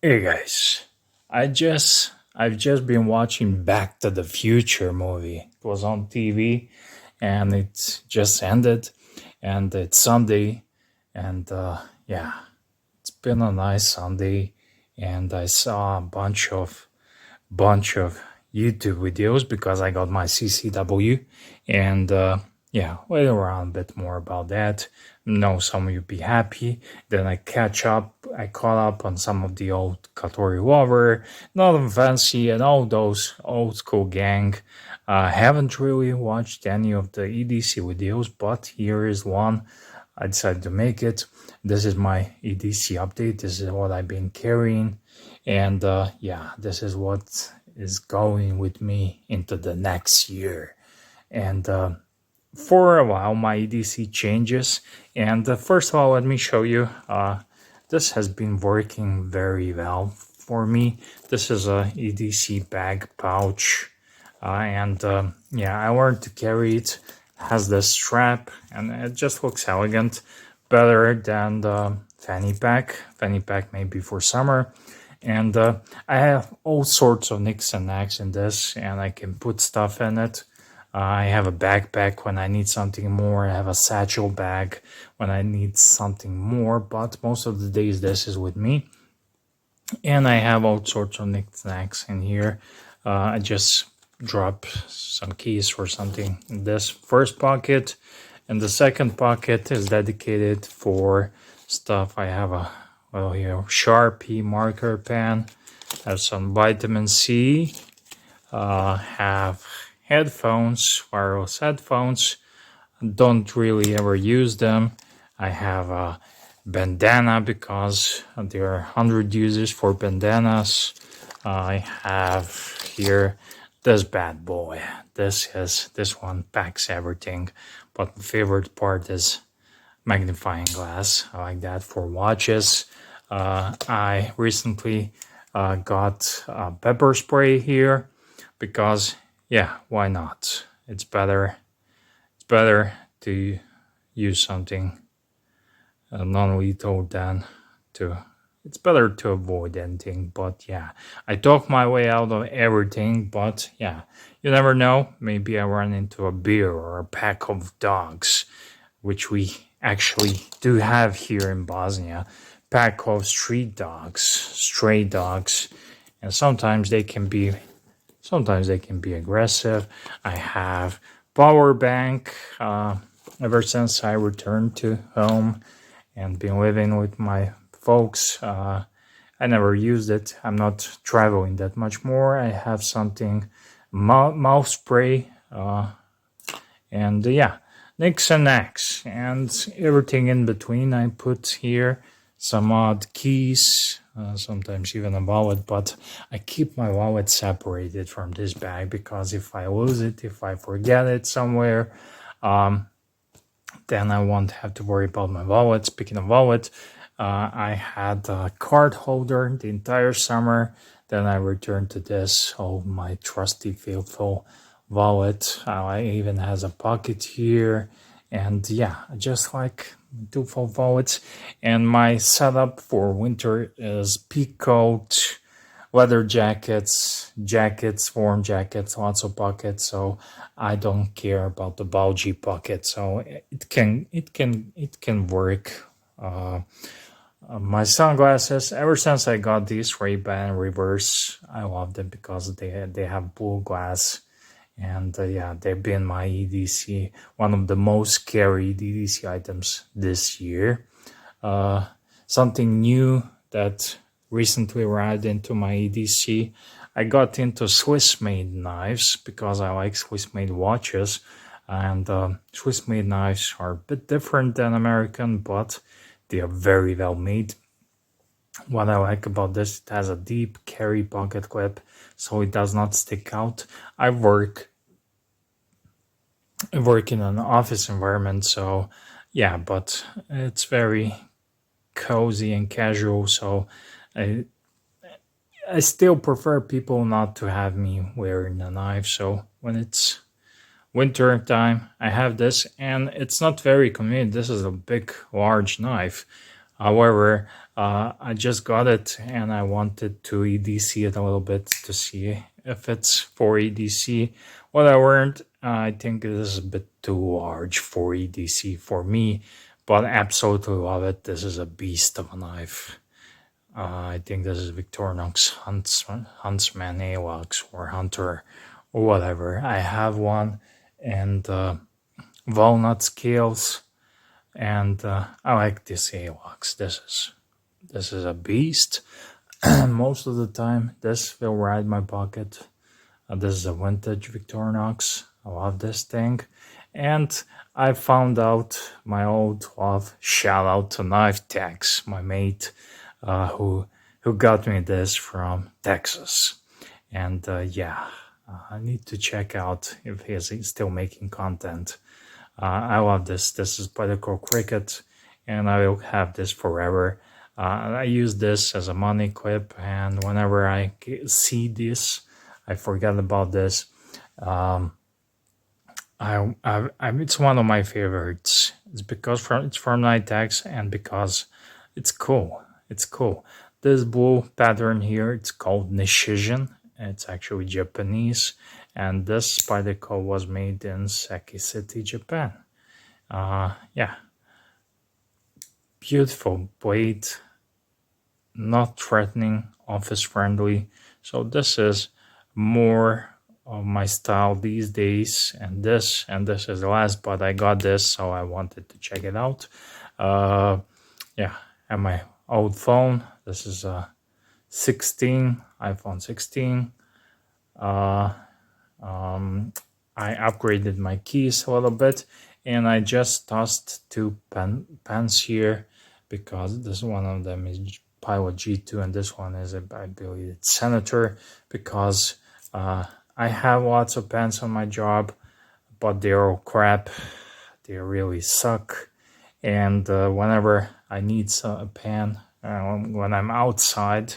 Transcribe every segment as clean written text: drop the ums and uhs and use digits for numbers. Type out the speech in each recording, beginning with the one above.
Hey guys, I've just been watching Back to the Future movie. It was on TV and it just ended and it's Sunday and yeah, it's been a nice Sunday and I saw a bunch of YouTube videos because I got my CCW and yeah, wait around a bit more about that. Know some of you be happy. Then I caught up on some of the old Katori Lover, Nothing Fancy, and all those old school gang. Haven't really watched any of the EDC videos, but here is one. I decided to make it. This is my EDC update. This is what I've been carrying. And yeah, this is what is going with me into the next year. And for a while, my EDC changes. And first of all, let me show you. This has been working very well for me. This is a EDC bag pouch. And yeah, I learned to carry it. Has this strap and it just looks elegant. Better than the fanny pack. Fanny pack maybe for summer. And I have all sorts of nicks and knacks in this, and I can put stuff in it. I have a backpack when I need something more. I have a satchel bag when I need something more, but most of the days this is with me. And I have all sorts of nicks and knacks in here. I just drop some keys or something in this first pocket. And the second pocket is dedicated for stuff. I have a Sharpie marker pen, have some vitamin C, have headphones, wireless headphones. Don't really ever use them. I have a bandana because there are 100 uses for bandanas. I have here this bad boy. This one packs everything, but my favorite part is magnifying glass. I like that for watches. I recently got pepper spray here because yeah, why not? It's better to use something non-lethal than to. It's better to avoid anything, but yeah, I talk my way out of everything, but yeah, you never know. Maybe I run into a bear or a pack of dogs, which we actually do have here in Bosnia. Pack of street dogs, stray dogs, and sometimes they can be aggressive. I have power bank ever since I returned to home and been living with my folks. I never used it. I'm not traveling that much more. I have something mouth spray and yeah, nicks and knacks and everything in between. I put here some odd keys, sometimes even a wallet, but I keep my wallet separated from this bag because if I lose it, if I forget it somewhere, then I won't have to worry about my wallet. Speaking of wallet, I had a card holder the entire summer. Then I returned to this, my trusty, faithful wallet. It even has a pocket here. And yeah, just like default wallets. And my setup for winter is peak coat, leather jackets, warm jackets, lots of pockets. So I don't care about the bulgy pocket. So it can work. My sunglasses, ever since I got these Ray-Ban reverse, I love them because they have blue glass. And yeah, they've been my EDC, one of the most carried EDC items this year. Something new that recently arrived into my EDC, I got into Swiss-made knives because I like Swiss-made watches. And Swiss-made knives are a bit different than American, but they are very well made. What I like about this, it has a deep carry pocket clip, so it does not stick out. I work in an office environment, so yeah, but it's very cozy and casual, so I still prefer people not to have me wearing a knife. So when it's winter time, I have this, and it's not very convenient. This is a big, large knife. However, I just got it and I wanted to EDC it a little bit to see if it's for EDC. What I learned, I think this is a bit too large for EDC for me, but I absolutely love it. This is a beast of a knife. I think this is Victorinox Huntsman AWACS or Hunter or whatever. I have one, and walnut scales, and I like this AWACS. This is a beast. Most of the time, this will ride my pocket. This is a vintage Victorinox. I love this thing. And I found out my old love. Shout out to Knife Tax, my mate, who got me this from Texas. And yeah, I need to check out if he's still making content. I love this. This is Particle Cricket, and I will have this forever. I use this as a money clip, and whenever I see this, I forget about this. It's one of my favorites. It's because it's from Nitex, and because it's cool. It's cool. This blue pattern here, it's called Nishijan. It's actually Japanese, and this Spyderco was made in Seki City, Japan. Yeah, beautiful blade, not threatening, office friendly. So this is more of my style these days, and this is the last, but I got this, so I wanted to check it out. Yeah, and my old phone. This is a 16, iPhone 16. I upgraded my keys a little bit, and I just tossed two pens here because this one of them is Pilot G2 and this one is, I believe it's Senator, because I have lots of pens on my job, but they're all crap. They really suck. And whenever I need a pen, when I'm outside,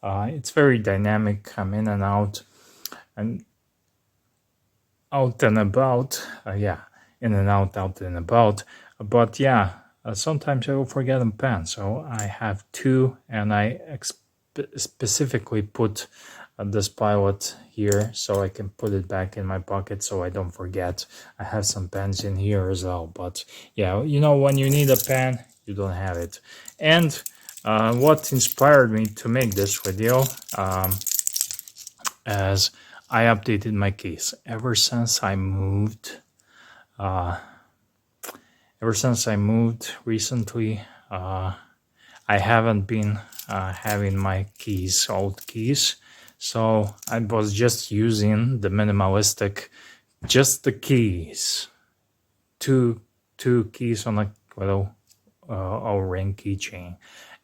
it's very dynamic. I'm in and out and about. Yeah, in and out and about. But yeah, sometimes I will forget a pen. So I have two, and I specifically put this Pilot here so I can put it back in my pocket so I don't forget. I have some pens in here as well, but yeah, you know, when you need a pen, you don't have it. And what inspired me to make this video, as I updated my case. Ever since I moved recently, I haven't been having my keys, old keys. So I was just using the minimalistic, just the keys, two keys on a little O-ring keychain.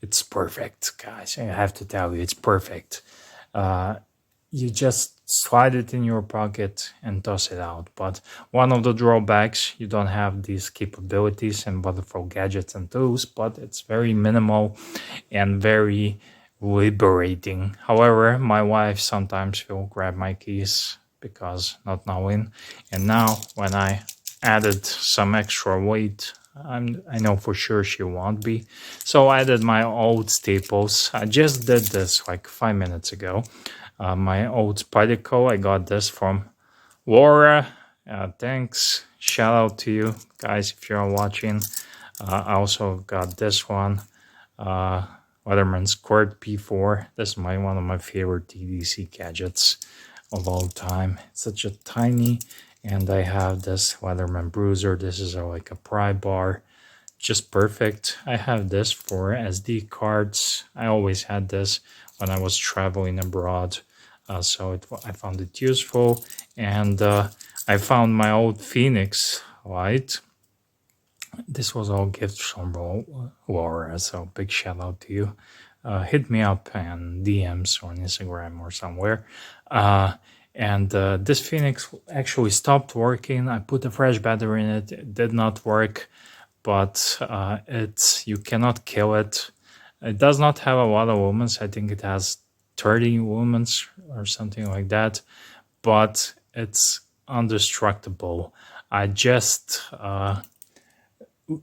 It's perfect, guys. I have to tell you, it's perfect. You just slide it in your pocket and toss it out. But one of the drawbacks, you don't have these capabilities and wonderful gadgets and tools, but it's very minimal and very liberating. However, my wife sometimes will grab my keys because not knowing. And now when I added some extra weight, I know for sure she won't be. So I added my old staples. I just did this like 5 minutes ago. My old Spyderco, I got this from Laura. Thanks. Shout out to you guys if you're watching. I also got this one. Leatherman Squirt P4. This is one of my favorite EDC gadgets of all time. It's such a tiny, and I have this Leatherman Bruiser. This is like a pry bar, just perfect. I have this for SD cards. I always had this when I was traveling abroad, so I found it useful. And I found my old Phoenix light. This was all gifts from Laura, so big shout out to you. Hit me up and DMs or on Instagram or somewhere. And this Phoenix actually stopped working. I put a fresh battery in it. It did not work, but you cannot kill it. It does not have a lot of lumens. I think it has 30 lumens or something like that, but it's indestructible. I just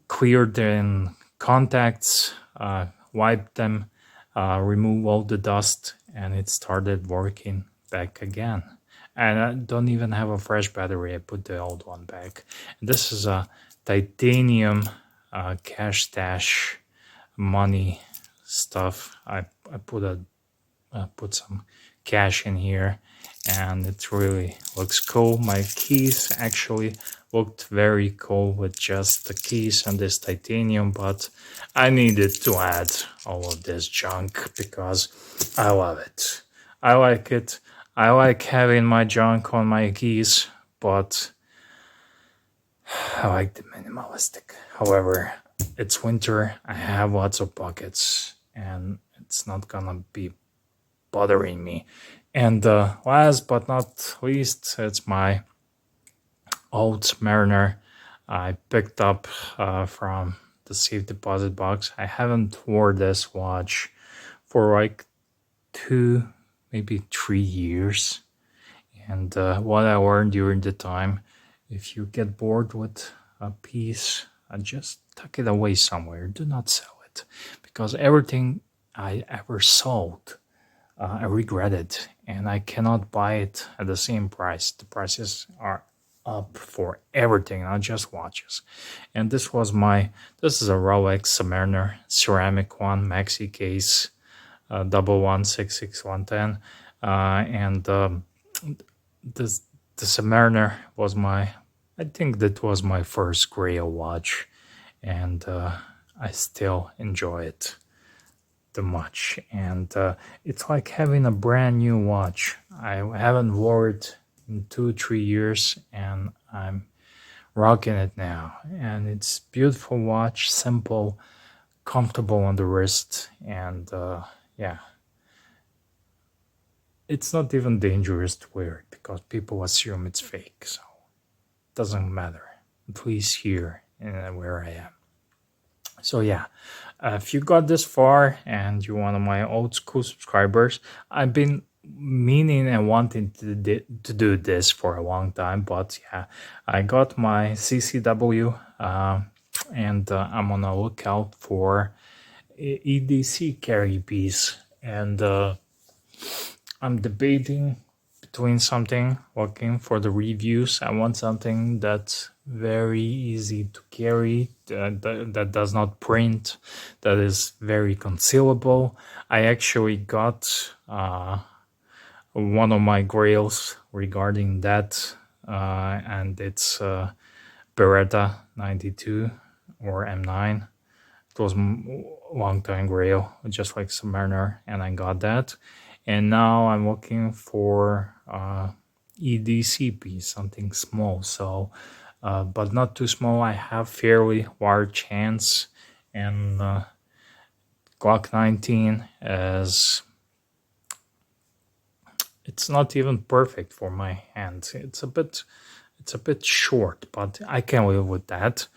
cleared in contacts wiped them, remove all the dust, and it started working back again. And I don't even have a fresh battery. I put the old one back. This is a titanium cash stash money stuff. I put some cash in here, and it really looks cool. My keys actually looked very cool with just the keys and this titanium, but I needed to add all of this junk because I love it. I like it. I like having my junk on my keys, but I like the minimalistic. However, it's winter. I have lots of pockets, and it's not gonna be bothering me. And last but not least, it's my old Submariner I picked up from the safe deposit box. I haven't worn this watch for like 2, maybe 3 years. And what I learned during the time, if you get bored with a piece, just tuck it away somewhere. Do not sell it, because everything I ever sold, I regret it, and I cannot buy it at the same price. The prices are up for everything, not just watches. And this is a Rolex Submariner ceramic one, maxi case, 1166-110, and the Submariner was I think that was my first Grail watch, and I still enjoy it too much. And it's like having a brand new watch. I haven't worn it in 2-3 years, and I'm rocking it now. And it's beautiful watch, simple, comfortable on the wrist, and yeah. It's not even dangerous to wear it because people assume it's fake, so it doesn't matter, at least here where I am. So yeah, if you got this far and you're one of my old school subscribers, I've been meaning and wanting to do this for a long time, but yeah, I got my CCW, and I'm on a lookout for EDC carry piece, and I'm debating between something, looking for the reviews. I want something that's very easy to carry, that does not print, that is very concealable. I actually got one of my grails regarding that, and it's Beretta 92 or M9. It was a long time grail, just like Submariner, and I got that. And now I'm looking for EDC piece, something small. So, but not too small. I have fairly large hands, and Glock 19 is, it's not even perfect for my hands. It's a bit short, but I can live with that.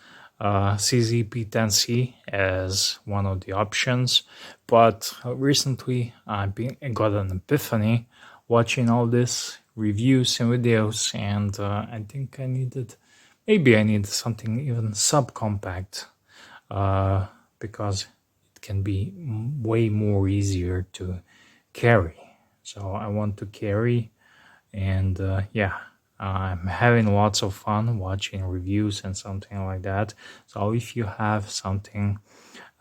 CZP-10C is one of the options, but recently I got an epiphany watching all these reviews and videos, and I think I needed something even subcompact, because it can be way more easier to carry. So I want to carry, and yeah. I'm having lots of fun watching reviews and something like that. So if you have something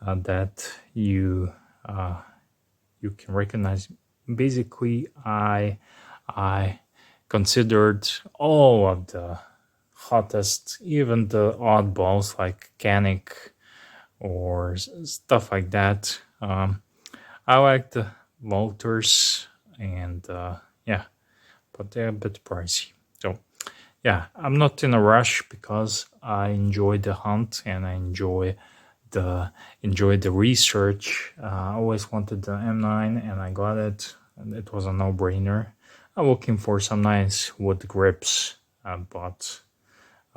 that you can recognize, basically I considered all of the hottest, even the oddballs like Canic or stuff like that. I like the Walters, and yeah, but they're a bit pricey. So yeah, I'm not in a rush because I enjoy the hunt and I enjoy the research. I always wanted the M9 and I got it, and it was a no-brainer. I'm looking for some nice wood grips I bought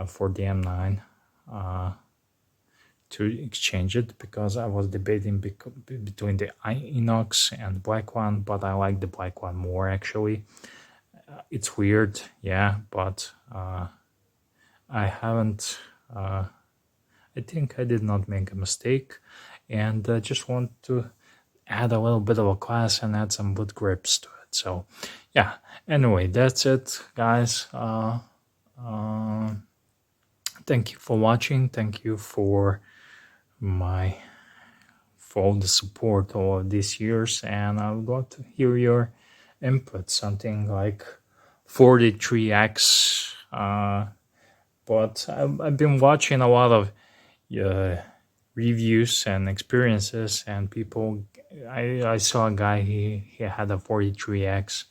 for the M9 to exchange it, because I was debating between the inox and black one, but I like the black one more actually. It's weird, yeah, but I haven't. I think I did not make a mistake, and just want to add a little bit of a class and add some wood grips to it. So yeah, anyway, that's it, guys. Thank you for watching. Thank you for all the support all these years, and I would love to hear your input. Something like 43x. But I've been watching a lot of reviews and experiences, and people. I saw a guy, he had a 43x,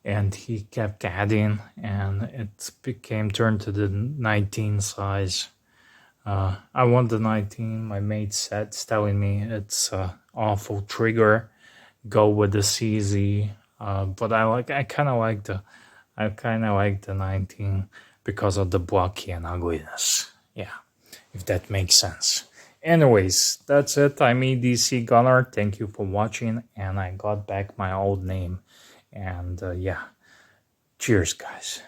and he kept adding, and it turned to the 19 size. I want the 19. My mate said's telling me it's awful trigger. Go with the CZ. But I kind of like the 19 because of the blocky and ugliness. Yeah, if that makes sense. Anyways, that's it. I'm EDC Gunner. Thank you for watching, and I got back my old name. And yeah, cheers, guys.